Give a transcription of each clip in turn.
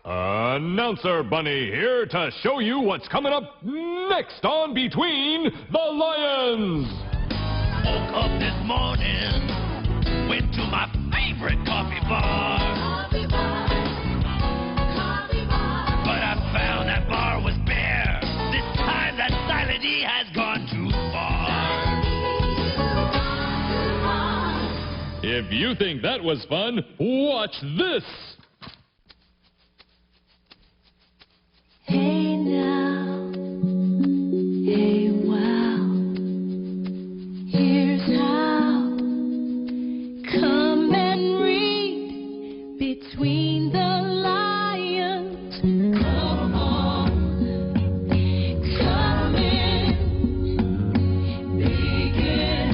Announcer Bunny here to show you what's coming up next on Between the Lions. Woke up this morning, went to my favorite coffee bar. But I found that bar was bare. This time that Silent E has gone too far. If you think that was fun, watch this. Hey now, hey wow, here's how. Come and read Between the Lions. Come on, come in, begin.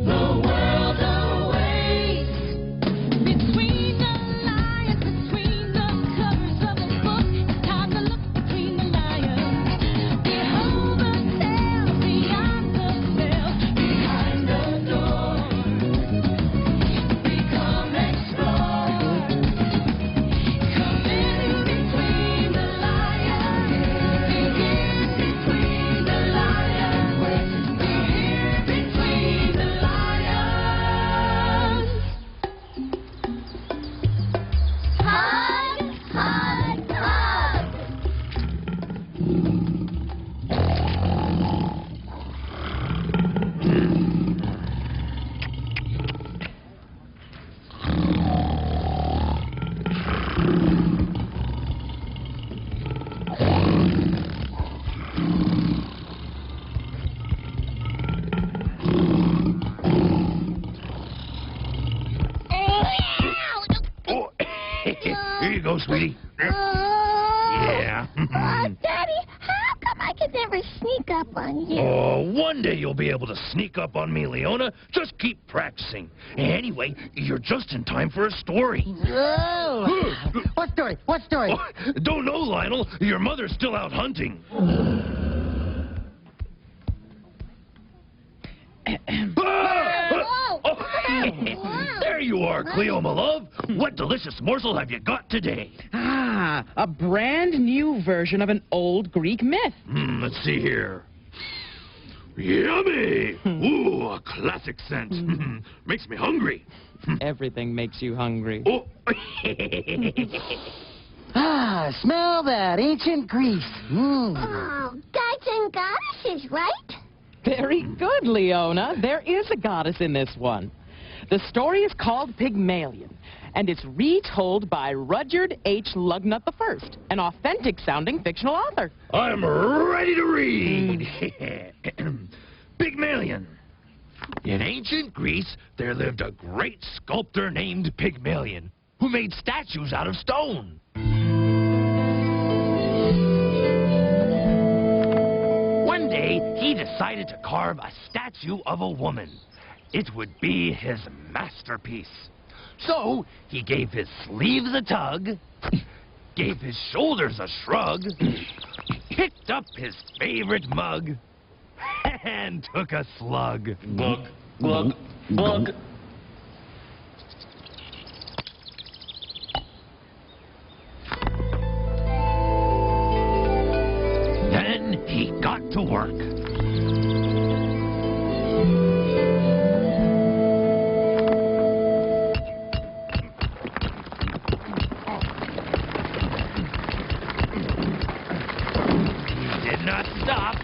The world awaits. Between the lions, between the covers of the book, it's time to look between the lions. Behold the tale, beyond the veil, behind the door. We come explore. Come in between the lions. Begin between the lions. We're here between the lions. Hug, hug, hug. Oh, here you go, sweetie. Yeah. Daddy, how come I can never sneak up on you? Oh, one day you'll be able to sneak up on me, Leona. Just keep practicing. Anyway, you're just in time for a story. Oh. What story? What story? Oh, don't know, Lionel. Your mother's still out hunting. There you are, Cleo, my love. What delicious morsel have you got today? Ah, a brand new version of an old Greek myth. Let's see here. Yummy! Ooh, a classic scent. Makes me hungry. Everything makes you hungry. Oh. Ah, smell that ancient Greece. Oh, gods and goddesses, right? Very good, Leona. There is a goddess in this one. The story is called Pygmalion, and it's retold by Rudyard H. Lugnut I, an authentic-sounding fictional author. I'm ready to read. Pygmalion. In ancient Greece, there lived a great sculptor named Pygmalion, who made statues out of stone. One day, he decided to carve a statue of a woman. It would be his masterpiece. So, he gave his sleeves a tug, gave his shoulders a shrug, picked up his favorite mug, and took a slug. Glug, glug, glug. Then he got to work. Not stop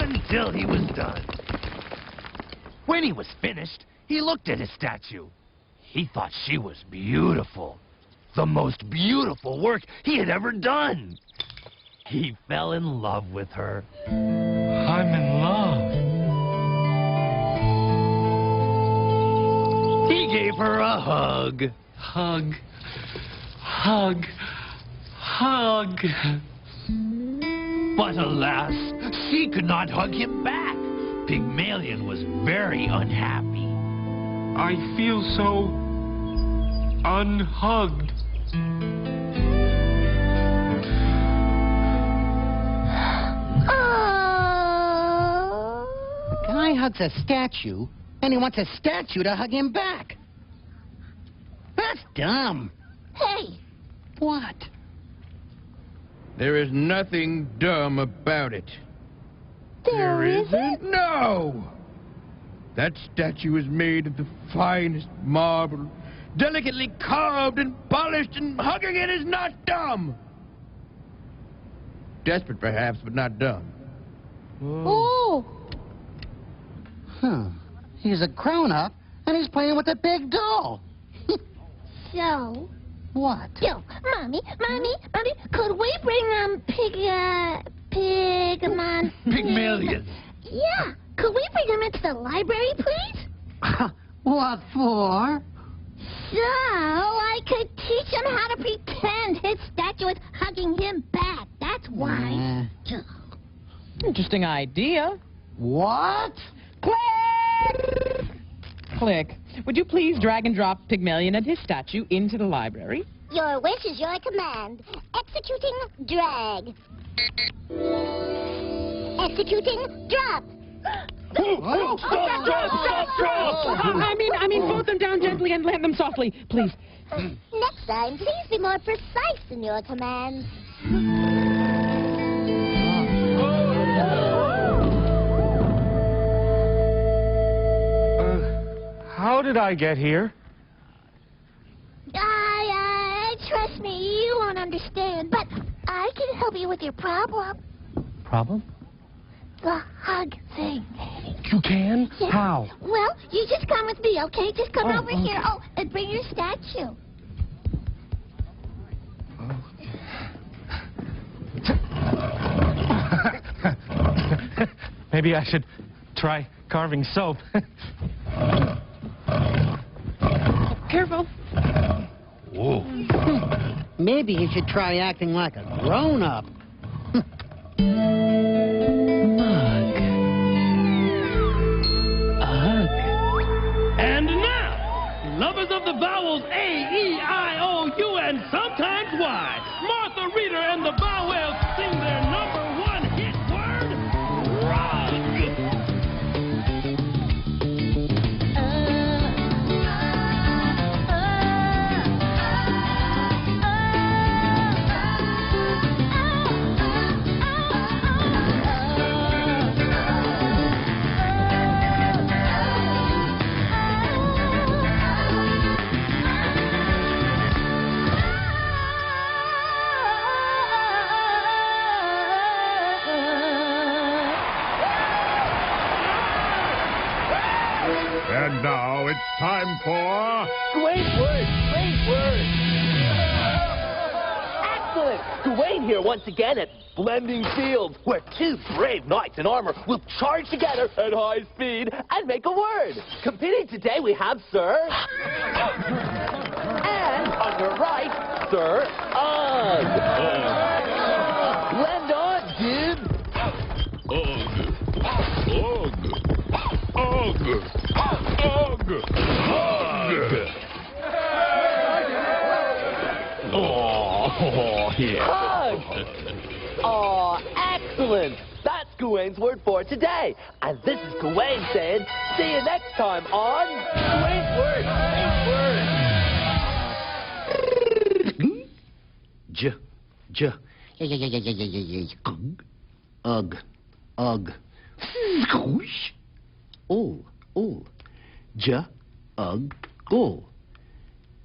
until he was done. When he was finished, he looked at his statue. He thought she was beautiful. The most beautiful work he had ever done. He fell in love with her. I'm in love. He gave her a hug. Hug, hug, hug. But alas, she could not hug him back. Pygmalion was very unhappy. I feel so unhugged. A guy hugs a statue, and he wants a statue to hug him back. That's dumb. Hey, What? There is nothing dumb about it. There isn't? No! That statue is made of the finest marble, delicately carved and polished, and hugging it is not dumb. Desperate, perhaps, but not dumb. Oh. He's a grown-up, and he's playing with a big doll. So, What? yo, Mommy, could we bring, Pygmalion. Yeah, could we bring him into the library, please? What for? So I could teach him how to pretend his statue is hugging him back. That's why. Interesting idea. What? Click! Click. Would you please drag and drop Pygmalion and his statue into the library? Your wish is your command. Executing drag. Executing drop. I mean, fold them down gently and land them softly, please. Next time, please be more precise in your commands. How did I get here? Trust me, you won't understand, but I can help you with your problem. Problem? The hug thing. You can? Yeah. How? Well, you just come with me, okay? Just come Oh, over here. Oh, and bring your statue. Maybe I should try carving soap. Careful. Whoa. Maybe he should try acting like a grown-up. And now, lovers of the vowels A, E, I, O, U, and sometimes Y, Martha Reeder and the Vowels sing their #1 hit word, rug. And now it's time for... Great word! Great word! Excellent! Gawain here once again at Blending Fields, where two brave knights in armor will charge together at high speed and make a word. Competing today we have Sir... and on your right, Sir Ugg. Blend on, dude! Oh, yeah. Hug! Aw, excellent! That's Gawain's word for today. And this is Gawain saying, see you next time on Gawain's Word! Ugh. Squish. Ugh. Ugh. Juggle.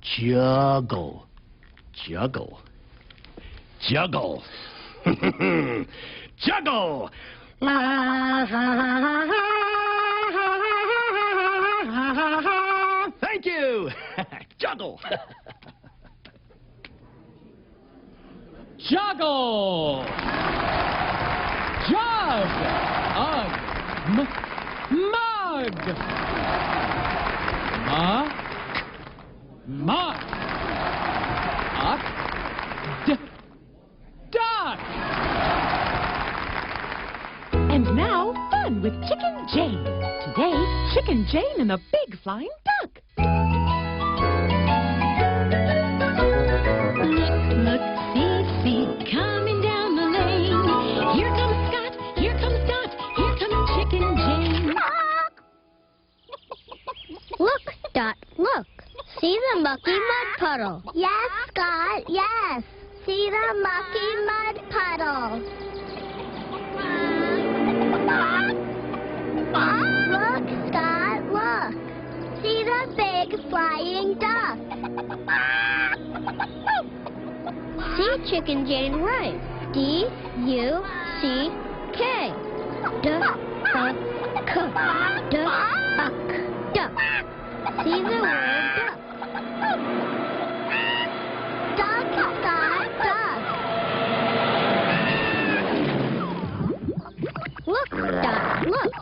Juggle. Juggle. Juggle. Thank you. Juggle. Juggle! Jug! Ugh! Mug! Mug! Duck! And now, fun with Chicken Jane. Today, Chicken Jane and a big flying duck. Look, see, coming down the lane. Here comes Scott, here comes Dot, here comes Chicken Jane. Look, Dot, look. See the mucky mud puddle. Yes, Scott, yes. Yes. See the mucky mud puddle. Look, Scott, look. See the big flying duck. See Chicken Jane right. D-U-C-K. D-U-C-K. Duck. See the word duck. Duck, Scott, duck. Look, Duck, look.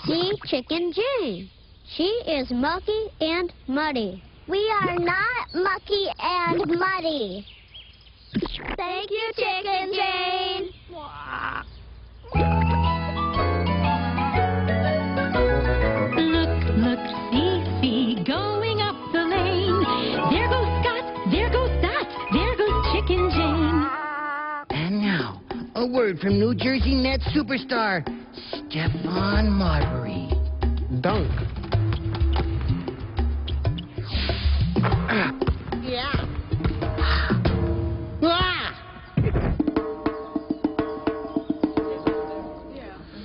See Chicken Jane. She is mucky and muddy. We are not mucky and muddy. Thank you, Chicken Jane. Look, see, going up the lane. There goes Scott, there goes Dot, there goes Chicken Jane. And now, a word from New Jersey Net superstar, Stephon Marbury. Dunk. Yeah. Ah!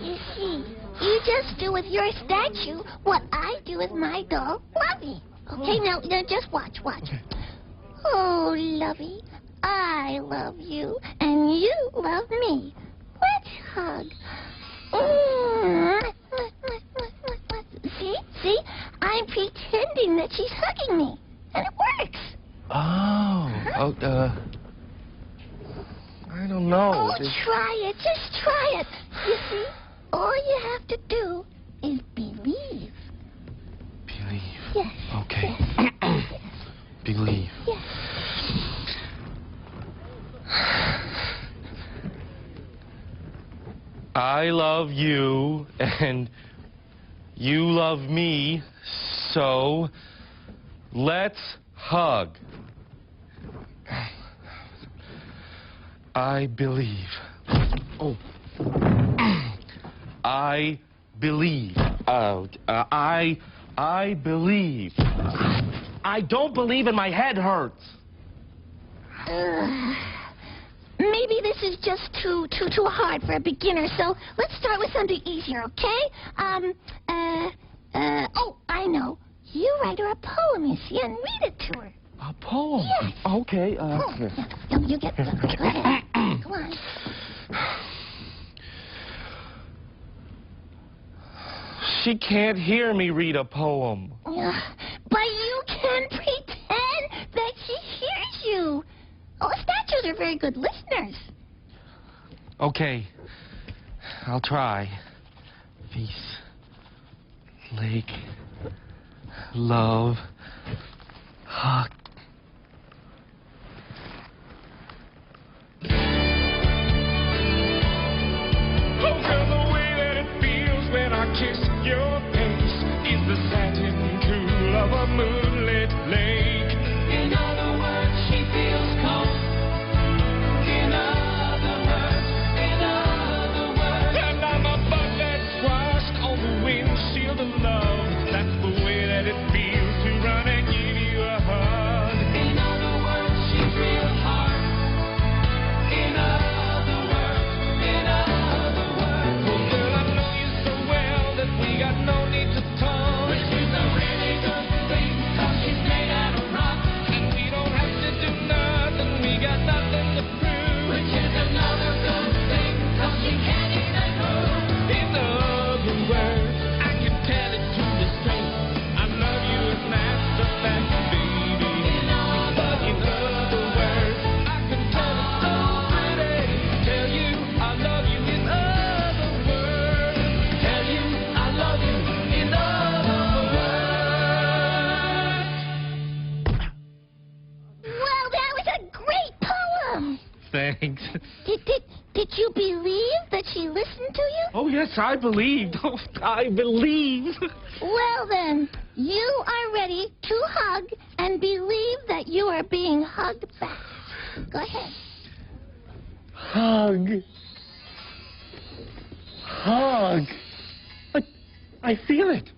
You see, you just do with your statue what I do with my doll, Lovey. Okay, now just watch. Oh, Lovey, I love you, and you love me. Let's hug. See? I'm pretending that she's hugging me, and it works. I don't know. Oh, try it. Just try it. You see, all you have to do is believe. Believe. Yes. Okay. Yes. Believe. Yes. I love you, and you love me, so let's hug. I believe. Oh. I believe. I believe. I don't believe, and my head hurts. Maybe this is just too hard for a beginner, so let's start with something easier, okay? Oh, I know. You write her a poem, you see, and read it to her. A poem? Yes. Okay. You get go ahead. Come on. She can't hear me read a poem. But you can pretend that she hears you. Oh, statues are very good listeners. Okay. I'll try. Peace. Lake. Love. Hug. Kiss your face is the satin cool of a moonlit lake. In other words, she feels cold. In other words. And I'm a bug that's washed on the windshield of love. That's the way that it feels to run and give you a hug. In other words, she's real hard. In other words. Well, girl, I know you so well that we got no need to talk. Which is a really good thing, 'cause she's made out of rock. And we don't have to do nothing, we got nothing to prove. Which is another good thing, 'cause she can't even move. In other words, I can tell it to the straight. I love you as master fact, baby. In other In other words, I can tell it so pretty. Tell you I love you in other words. Tell you I love you in other words. Well, that was a great poem. Thanks. Did you believe that she listened to you? Oh, yes, I believed. Oh, I believe. Well, then, you are ready to hug and believe that you are being hugged back. Go ahead. Hug. Hug. I feel it.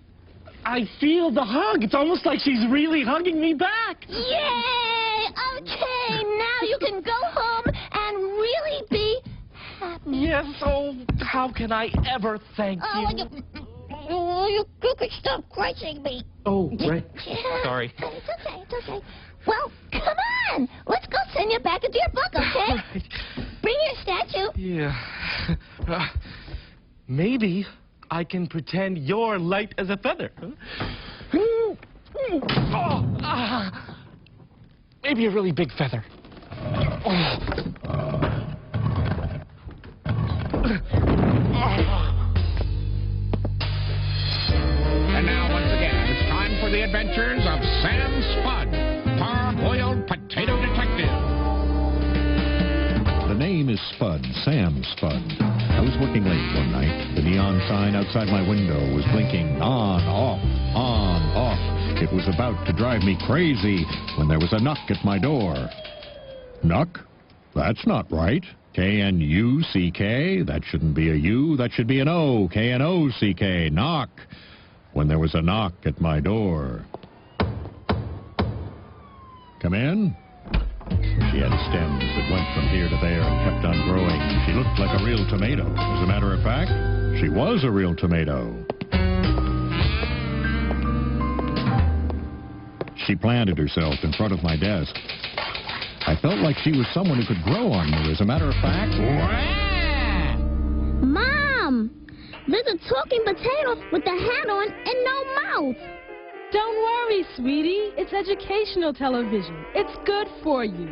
I feel the hug. It's almost like she's really hugging me back. Yay! Okay, now you can go home and really be happy. Yes, oh, how can I ever thank you? You could stop crushing me. Oh, right. Yeah. Sorry. It's okay. Well, come on. Let's go send you back into your book, okay? Right. Bring your statue. Yeah. Maybe I can pretend you're light as a feather. Maybe a really big feather. And now, once again, it's time for the adventures of Sam Spud, Parboiled Potato Detective. The name is Spud, Sam Spud. I was working late one night. The neon sign outside my window was blinking on, off, on, off. It was about to drive me crazy when there was a knock at my door. Knock? That's not right. K-N-U-C-K? That shouldn't be a U. That should be an O. K-N-O-C-K. Knock. When there was a knock at my door. Come in? She had stems that went from here to there and kept on growing. She looked like a real tomato. As a matter of fact, she was a real tomato. She planted herself in front of my desk. I felt like she was someone who could grow on me. As a matter of fact... Mom! There's a talking potato with a hat on and no mouth. Don't worry, sweetie. It's educational television. It's good for you.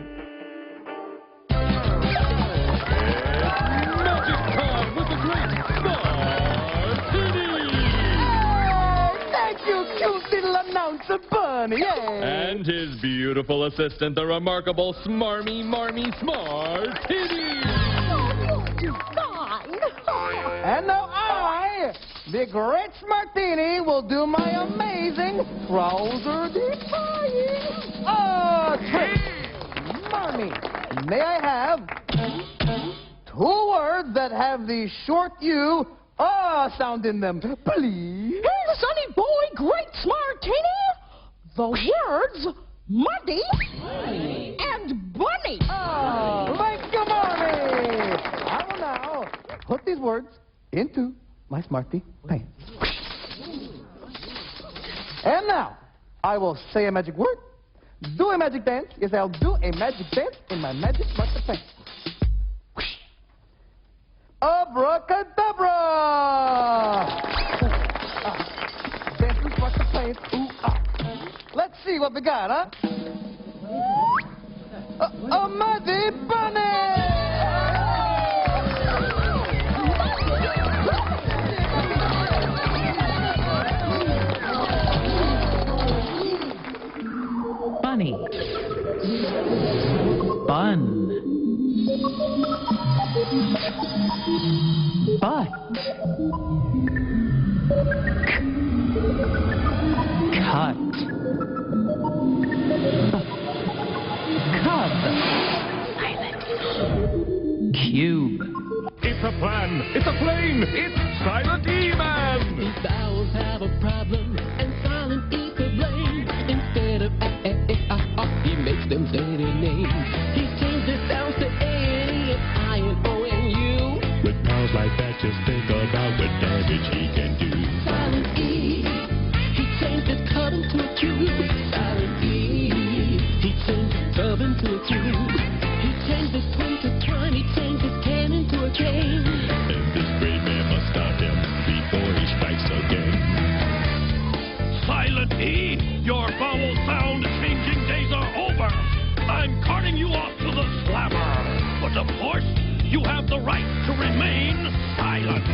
Magic time with the great Star City! Thank you, cute little announcer Bunny. Yeah. And his beautiful assistant, the remarkable Smarmy Marmy Smartini! And now I, the great Smartini, will do my amazing trouser defying trick. Mommy, may I have 2 words that have the short U sound in them, please? Hey, sonny boy, great Smartini. The words muddy and bunny. Oh, thank you, Mommy. I will now put these words into my Smarty pants. And now, I will say a magic word, do a magic dance. Yes, I'll do a magic dance in my magic Smarty pants. Abracadabra! Dancing Smarty pants. Ooh, Let's see what we got, huh? A muddy bunny! Bunny. Bun. Butt. Cut. Cub. Cube. It's a plan! It's a plane! It's Silent E-Man! These vowels have a problem, and Silent E to blame. Instead of he makes them say their names. He changed the sounds to A, and I, and O, and U. With powers like that, just think about what damage he can do. Silent E, he changed his cub into a cube. Silent E, he changed his cub into a cube. He changed his twin to twine, he changed his can into a cane. And this great man must stop him before he strikes again. Silent E, your vowel sound changing days are over. I'm carting you off to the slammer. But of course, you have the right to remain silent.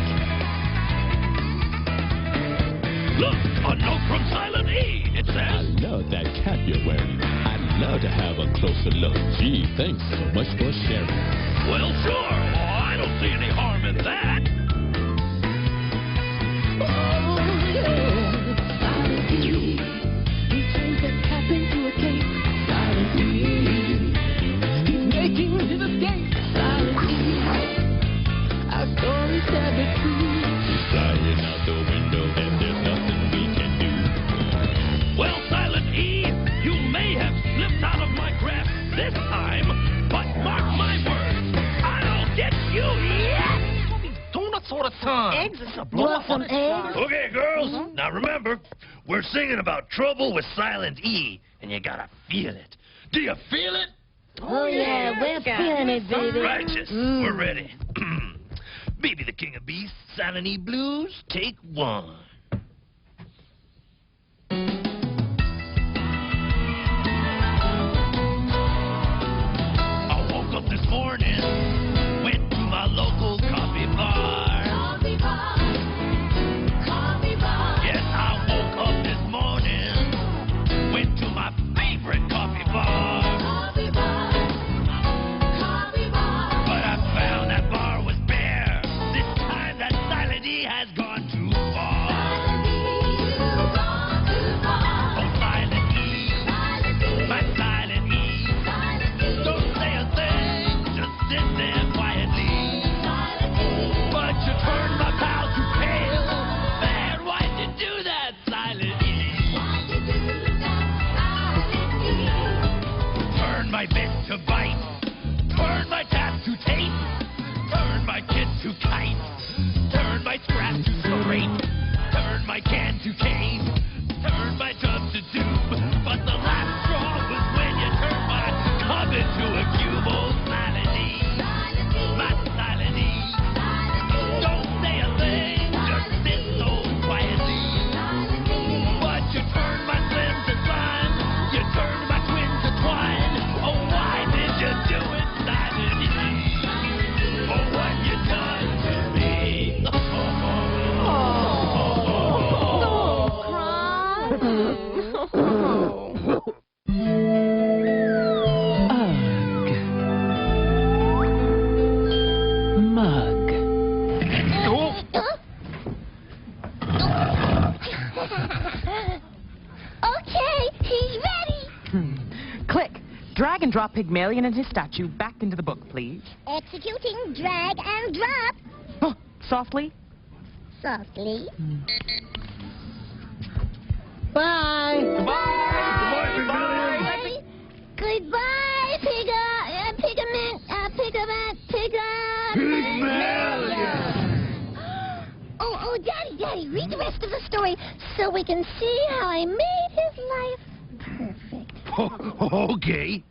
Look, a note from Silent E. It says, I love that cap you're wearing. I'd love to have a closer look. Gee, thanks so much for sharing. well, sure. Oh, I don't see any harm in that. Flying out the window and there's nothing we can do. Well, Silent E, you may have slipped out of my grasp this time, but the sun. Eggs? Blow up some on the eggs? sun. Okay, girls. Now remember, we're singing about trouble with silent E, and you gotta feel it. Do you feel it? Oh, yeah, we're feeling it, baby. Righteous. We're ready. Baby the King of Beasts, Silent E Blues, take one. I woke up this morning, went to my local coffee bar. Coffee bar. Coffee bar. Yes, I woke up this morning, went to my favorite coffee bar. Coffee bar. Coffee bar. But I found that bar was bare. This time that Silent E has gone too far. Oh, Silent E, my Silent E. Don't say a thing, just sit there quietly. But you turned my pal to pale. Man, why'd you do that, Silent E? Turn my bit to bite, turn my tap to tape, turn my kid to kite, turn my scrap to scrape, turn my can to cane, turn my tub to tube. But the last straw was when you turned my cub into a cube. Oh, Silent E, my Silent E. Don't say a thing, just sit so quietly. But you turned my slim to slime, you turned my twin to twine. Oh, why did you do it, Silent E? For what you done to me? Mug. Okay, he's ready. Click. Drag and drop Pygmalion and his statue back into the book, please. Executing drag and drop. Oh, softly. Softly. Bye. Bye. Goodbye, Pigament. Oh, Daddy, read the rest of the story so we can see how I made his life perfect. Okay.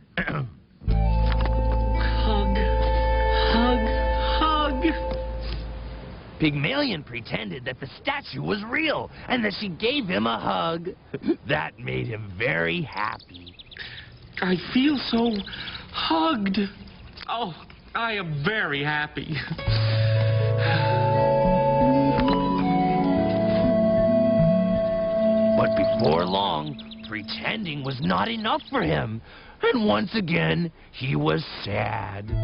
Hug. Pygmalion pretended that the statue was real and that she gave him a hug. That made him very happy. I feel so hugged. Oh, I am very happy. But before long, pretending was not enough for him. And once again, he was sad. The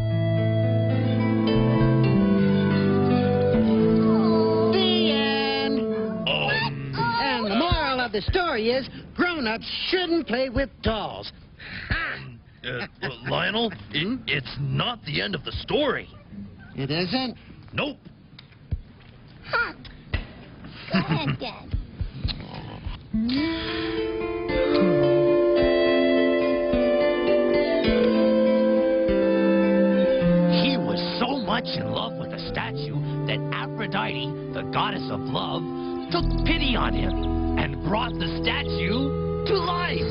end. And the moral of the story is, grown-ups shouldn't play with dolls. Lionel, it's not the end of the story. It isn't? Nope. Huh. Go ahead, Dad. He was so much in love with the statue that Aphrodite, the goddess of love, took pity on him and brought the statue to life.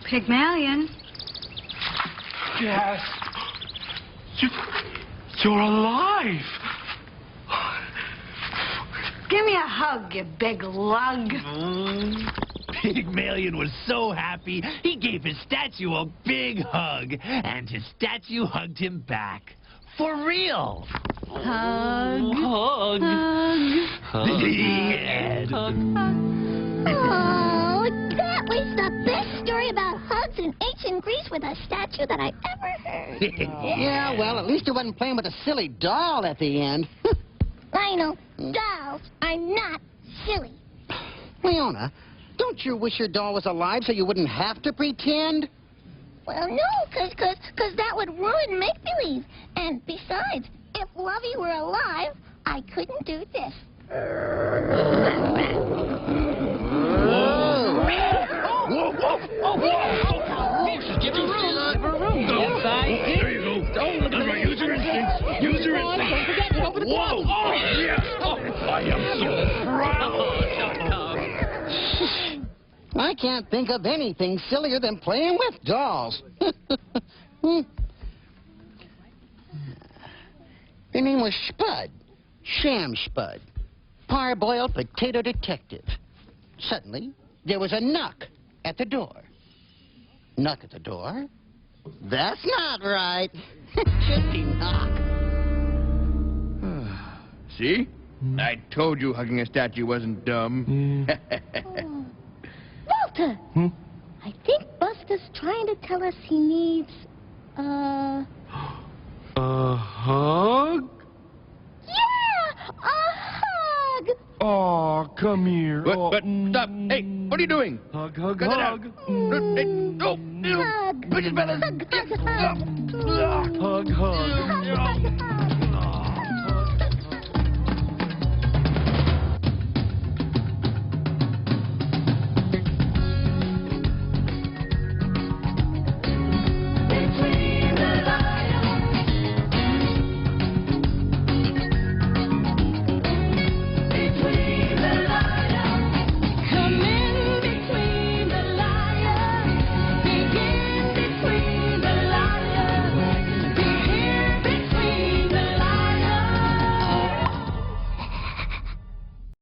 Pygmalion. Yes. You're alive. Give me a hug, you big lug. Pygmalion was so happy, he gave his statue a big hug, and his statue hugged him back. For real. Hug. Hug. The end. Oh, that was the best story about hugs in ancient Greece with a statue that I ever heard. Yeah, well, at least it wasn't playing with a silly doll at the end. Lionel, dolls are not silly. Leona, don't you wish your doll was alive so you wouldn't have to pretend? Well, no, cause that would ruin make-believe. And besides, if Lovey were alive, I couldn't do this. Whoa. can't think of anything sillier than playing with dolls. Her name was Spud. Sam Spud. Parboiled potato detective. Suddenly, there was a knock at the door. Knock at the door? That's not right. Just a knock. See? I told you hugging a statue wasn't dumb. Walter! I think Buster's trying to tell us he needs, A hug? Yeah! A hug! Oh, come here. But stop. Hey, what are you doing? Hug, hug, Cut it out. hug. No, Hug! put his fellas. Hug, hug, hug. Hug, hug. Hug, hug, hug.